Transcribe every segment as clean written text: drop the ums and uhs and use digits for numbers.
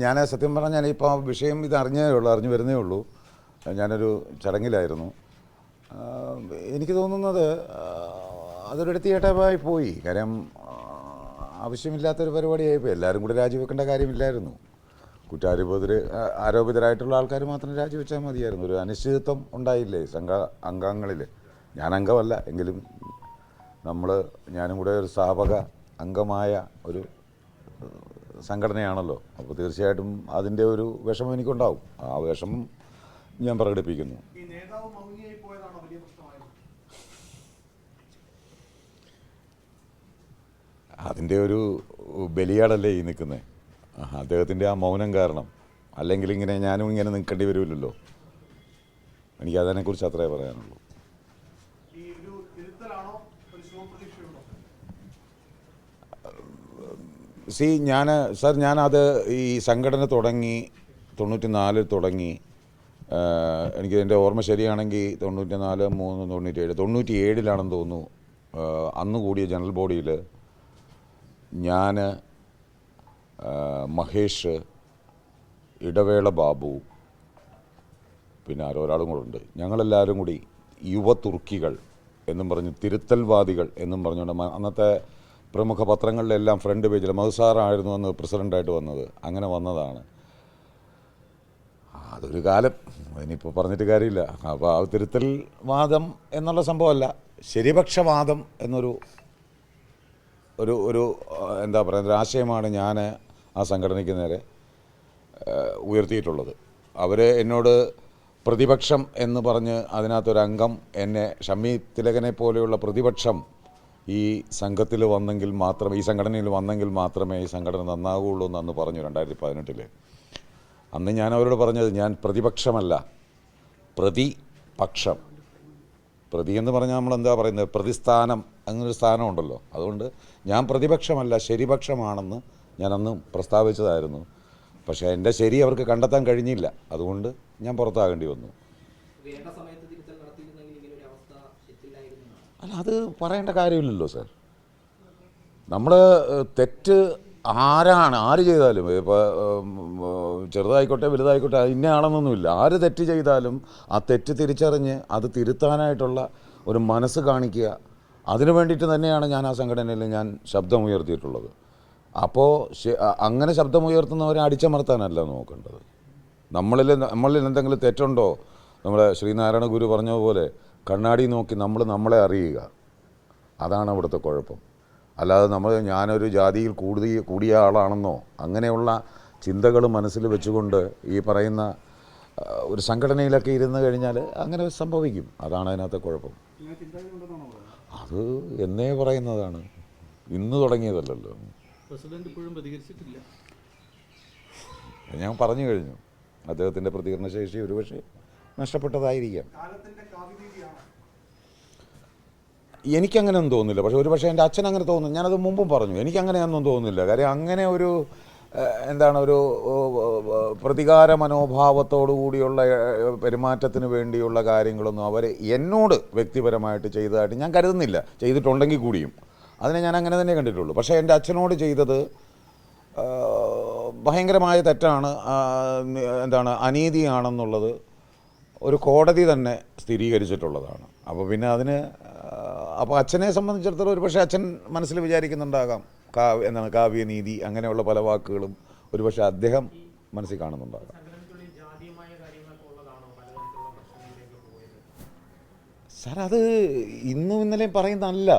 ഞാൻ സത്യം പറഞ്ഞാൽ ഇപ്പോൾ ആ വിഷയം ഇത് അറിഞ്ഞു വരുന്നേ ഉള്ളൂ. ഞാനൊരു ചടങ്ങിലായിരുന്നു. എനിക്ക് തോന്നുന്നത് അതൊരു എടുത്തിയേട്ടമായി പോയി. കാര്യം ആവശ്യമില്ലാത്തൊരു പരിപാടിയായിപ്പോൾ എല്ലാവരും കൂടി രാജിവെക്കേണ്ട കാര്യമില്ലായിരുന്നു. ആരോപിതരായിട്ടുള്ള ആൾക്കാർ മാത്രം രാജിവെച്ചാൽ മതിയായിരുന്നു. ഒരു അനിശ്ചിതത്വം ഉണ്ടായില്ലേ അംഗങ്ങളിൽ. ഞാൻ അംഗമല്ല എങ്കിലും ഞാനും കൂടെ ഒരു സ്ഥാപക അംഗമായ ഒരു സംഘടനയാണല്ലോ. അപ്പോൾ തീർച്ചയായിട്ടും അതിൻ്റെ ഒരു വിഷമം എനിക്കുണ്ടാവും. ആ വിഷമം ഞാൻ പ്രകടിപ്പിക്കുന്നു. അതിൻ്റെ ഒരു ബലിയാടല്ലേ ഈ നിൽക്കുന്നത്. അദ്ദേഹത്തിൻ്റെ ആ മൗനം കാരണം. അല്ലെങ്കിൽ ഞാനും ഇങ്ങനെ നിൽക്കേണ്ടി വരുമല്ലോ. എനിക്ക് അതിനെക്കുറിച്ച് അത്രേ പറയാനുള്ളൂ. ഞാനത് ഈ സംഘടന തുടങ്ങി 94 തുടങ്ങി. എനിക്ക് എൻ്റെ ഓർമ്മ ശരിയാണെങ്കിൽ 94, 3, 97 തോന്നുന്നു. അന്ന് കൂടിയ ജനറൽ ബോഡിയിൽ ഞാൻ, മഹേഷ്, ഇടവേള ബാബു, പിന്നെ ഒരാളും കൂടെ ഉണ്ട്. ഞങ്ങളെല്ലാവരും കൂടി യുവ തുർക്കികൾ എന്നും പറഞ്ഞ്, തിരുത്തൽവാദികൾ എന്നും പറഞ്ഞുകൊണ്ട് അന്നത്തെ പ്രമുഖ പത്രങ്ങളിലെല്ലാം ഫ്രണ്ട് പേജിൽ മധുസാറായിരുന്നു അന്ന് പ്രസിഡൻ്റായിട്ട് വന്നത്. അങ്ങനെ വന്നതാണ്. അതൊരു കാലം, അതിനിപ്പോൾ പറഞ്ഞിട്ട് കാര്യമില്ല. അപ്പോൾ ആ തിരുത്തൽവാദം എന്നുള്ള സംഭവമല്ല, ശരിപക്ഷവാദം എന്നൊരു ഒരു എന്താ പറയുക, ഒരു ആശയമാണ് ഞാൻ ആ സംഘടനയ്ക്ക് നേരെ ഉയർത്തിയിട്ടുള്ളത്. അവർ എന്നോട് പ്രതിപക്ഷം എന്ന് പറഞ്ഞ് അതിനകത്തൊരംഗം എന്നെ, ഷമ്മി തിലകനെ പോലെയുള്ള പ്രതിപക്ഷം ഈ സംഘത്തിൽ വന്നെങ്കിൽ മാത്രമേ, ഈ സംഘടനയിൽ വന്നെങ്കിൽ മാത്രമേ ഈ സംഘടന നന്നാവുകയുള്ളൂ എന്ന് അന്ന് പറഞ്ഞു 2018. അന്ന് ഞാൻ അവരോട് പറഞ്ഞത്, ഞാൻ പ്രതിപക്ഷമല്ല, പ്രതിപക്ഷം. പ്രതി എന്ന് പറഞ്ഞാൽ നമ്മളെന്താ പറയുന്നത്, പ്രതിസ്ഥാനം, അങ്ങനൊരു സ്ഥാനമുണ്ടല്ലോ. അതുകൊണ്ട് ഞാൻ പ്രതിപക്ഷമല്ല, ശരിപക്ഷമാണെന്ന് ഞാൻ അന്ന് പ്രസ്താവിച്ചതായിരുന്നു. പക്ഷേ എൻ്റെ ശരി അവർക്ക് കണ്ടെത്താൻ കഴിഞ്ഞില്ല. അതുകൊണ്ട് ഞാൻ പുറത്താകേണ്ടി വന്നു. അല്ല, അത് പറയേണ്ട കാര്യമില്ലല്ലോ സാർ. നമ്മൾ തെറ്റ് ആര് ചെയ്താലും, ഇപ്പോൾ ചെറുതായിക്കോട്ടെ വലുതായിക്കോട്ടെ, ഇന്നയാളെന്നൊന്നുമില്ല. ആര് തെറ്റ് ചെയ്താലും ആ തെറ്റ് തിരിച്ചറിഞ്ഞ് അത് തിരുത്താനായിട്ടുള്ള ഒരു മനസ്സ് കാണിക്കുക. അതിനു വേണ്ടിയിട്ട് തന്നെയാണ് ഞാൻ ആ സംഘടനയിൽ ഞാൻ ശബ്ദമുയർത്തിയിട്ടുള്ളത്. അപ്പോൾ അങ്ങനെ ശബ്ദമുയർത്തുന്നവരെ അടിച്ചമർത്താനല്ല നോക്കേണ്ടത്. നമ്മളിൽ എന്തെങ്കിലും തെറ്റുണ്ടോ, നമ്മുടെ ശ്രീനാരായണ ഗുരു പറഞ്ഞ പോലെ കണ്ണാടി നോക്കി നമ്മളെ അറിയുക. അതാണ് അവിടുത്തെ കുഴപ്പം. അല്ലാതെ ഞാനൊരു ജാതിയിൽ കൂടിയ ആളാണെന്നോ അങ്ങനെയുള്ള ചിന്തകൾ മനസ്സിൽ വെച്ചുകൊണ്ട് ഈ പറയുന്ന ഒരു സംഘടനയിലൊക്കെ ഇരുന്ന് കഴിഞ്ഞാൽ അങ്ങനെ സംഭവിക്കും. അതാണ് അതിനകത്തെ കുഴപ്പം. അത് എന്നേ പറയുന്നതാണ്, ഇന്ന് തുടങ്ങിയതല്ലല്ലോ. പ്രസിഡന്റ് ഇപ്പോഴും പ്രതികരിച്ചിട്ടില്ല. ഞാൻ പറഞ്ഞു കഴിഞ്ഞു, അദ്ദേഹത്തിൻ്റെ പ്രതികരണശേഷി ഒരുപക്ഷെ നഷ്ടപ്പെട്ടതായിരിക്കാം. എനിക്കങ്ങനെയൊന്നും തോന്നുന്നില്ല. പക്ഷേ ഒരുപക്ഷെ എൻ്റെ അച്ഛൻ അങ്ങനെ തോന്നുന്നു. ഞാനത് മുമ്പും പറഞ്ഞു, എനിക്കങ്ങനെയൊന്നും തോന്നുന്നില്ല. കാര്യം അങ്ങനെ ഒരു ഒരു പ്രതികാര മനോഭാവത്തോടു കൂടിയുള്ള പെരുമാറ്റത്തിന് വേണ്ടിയുള്ള കാര്യങ്ങളൊന്നും അവർ എന്നോട് വ്യക്തിപരമായിട്ട് ചെയ്തതായിട്ട് ഞാൻ കരുതുന്നില്ല. ചെയ്തിട്ടുണ്ടെങ്കിൽ കൂടിയും അതിനെ ഞാൻ അങ്ങനെ തന്നെ കണ്ടിട്ടുള്ളൂ. പക്ഷേ എൻ്റെ അച്ഛനോട് ചെയ്തത് ഭയങ്കരമായ തെറ്റാണ്, അനീതിയാണെന്നുള്ളത് ഒരു കോടതി തന്നെ സ്ഥിരീകരിച്ചിട്ടുള്ളതാണ്. അപ്പോൾ പിന്നെ അപ്പോൾ അച്ഛനെ സംബന്ധിച്ചിടത്തോളം ഒരുപക്ഷെ അച്ഛൻ മനസ്സിൽ വിചാരിക്കുന്നുണ്ടാകാം, കാവ്യനീതി അങ്ങനെയുള്ള പല വാക്കുകളും ഒരുപക്ഷെ അദ്ദേഹം മനസ്സിൽ കാണുന്നുണ്ടാകാം. സാർ, അത് ഇന്നും ഇന്നലെയും പറയുന്നതല്ല.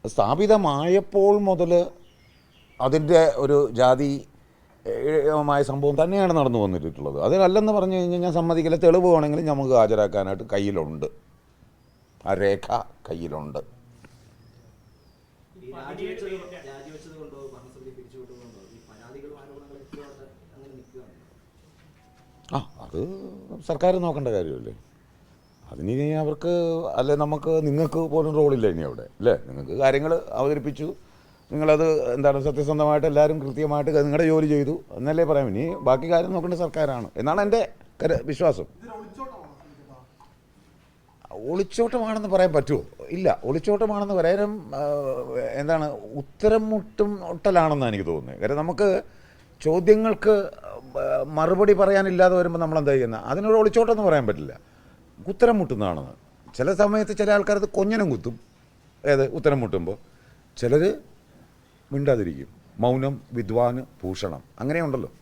സ്ഥാപിതമായപ്പോൾ മുതൽ അതിൻ്റെ ഒരു ജാതിമായ സംഭവം തന്നെയാണ് നടന്നു വന്നിട്ടുള്ളത്. അതിനല്ലെന്ന് പറഞ്ഞു കഴിഞ്ഞാൽ ഞാൻ സമ്മതിക്കില്ല. തെളിവ് വേണമെങ്കിൽ നമുക്ക് ഹാജരാക്കാനായിട്ട് കയ്യിലുണ്ട്, ആ രേഖ കയ്യിലുണ്ട്. അത് സർക്കാർ നോക്കേണ്ട കാര്യമല്ലേ. അതിന് അവർക്ക്, അല്ലെ നിങ്ങൾക്ക് പോലും റോളില്ല ഇനി അവിടെ, അല്ലേ? നിങ്ങൾക്ക് കാര്യങ്ങൾ അവതരിപ്പിച്ചു, നിങ്ങളത് സത്യസന്ധമായിട്ട് എല്ലാവരും കൃത്യമായിട്ട് നിങ്ങളുടെ ജോലി ചെയ്തു എന്നല്ലേ പറയാം. ഇനി ബാക്കി കാര്യം നോക്കേണ്ട സർക്കാരാണ് എന്നാണ് എൻ്റെ വിശ്വാസം. ഒളിച്ചോട്ടമാണെന്ന് പറയാൻ പറ്റുമോ? ഇല്ല, ഒളിച്ചോട്ടമാണെന്ന് പറയാനും ഉത്തരം മുട്ടലാണെന്നാണ് എനിക്ക് തോന്നുന്നത്. കാര്യം നമുക്ക് ചോദ്യങ്ങൾക്ക് മറുപടി പറയാനില്ലാതെ വരുമ്പോൾ നമ്മൾ എന്താ ചെയ്യുന്നത്? അതിനൊരു ഒളിച്ചോട്ടെന്ന് പറയാൻ പറ്റില്ല. ഉത്തരം മുട്ടുന്നതാണെന്ന് ചില സമയത്ത് ചില ആൾക്കാരത് കൊഞ്ഞനം കുത്തും. ഉത്തരം മുട്ടുമ്പോൾ ചിലർ മിണ്ടാതിരിക്കും. മൗനം വിദ്വാന് ഭൂഷണം, അങ്ങനെയുണ്ടല്ലോ.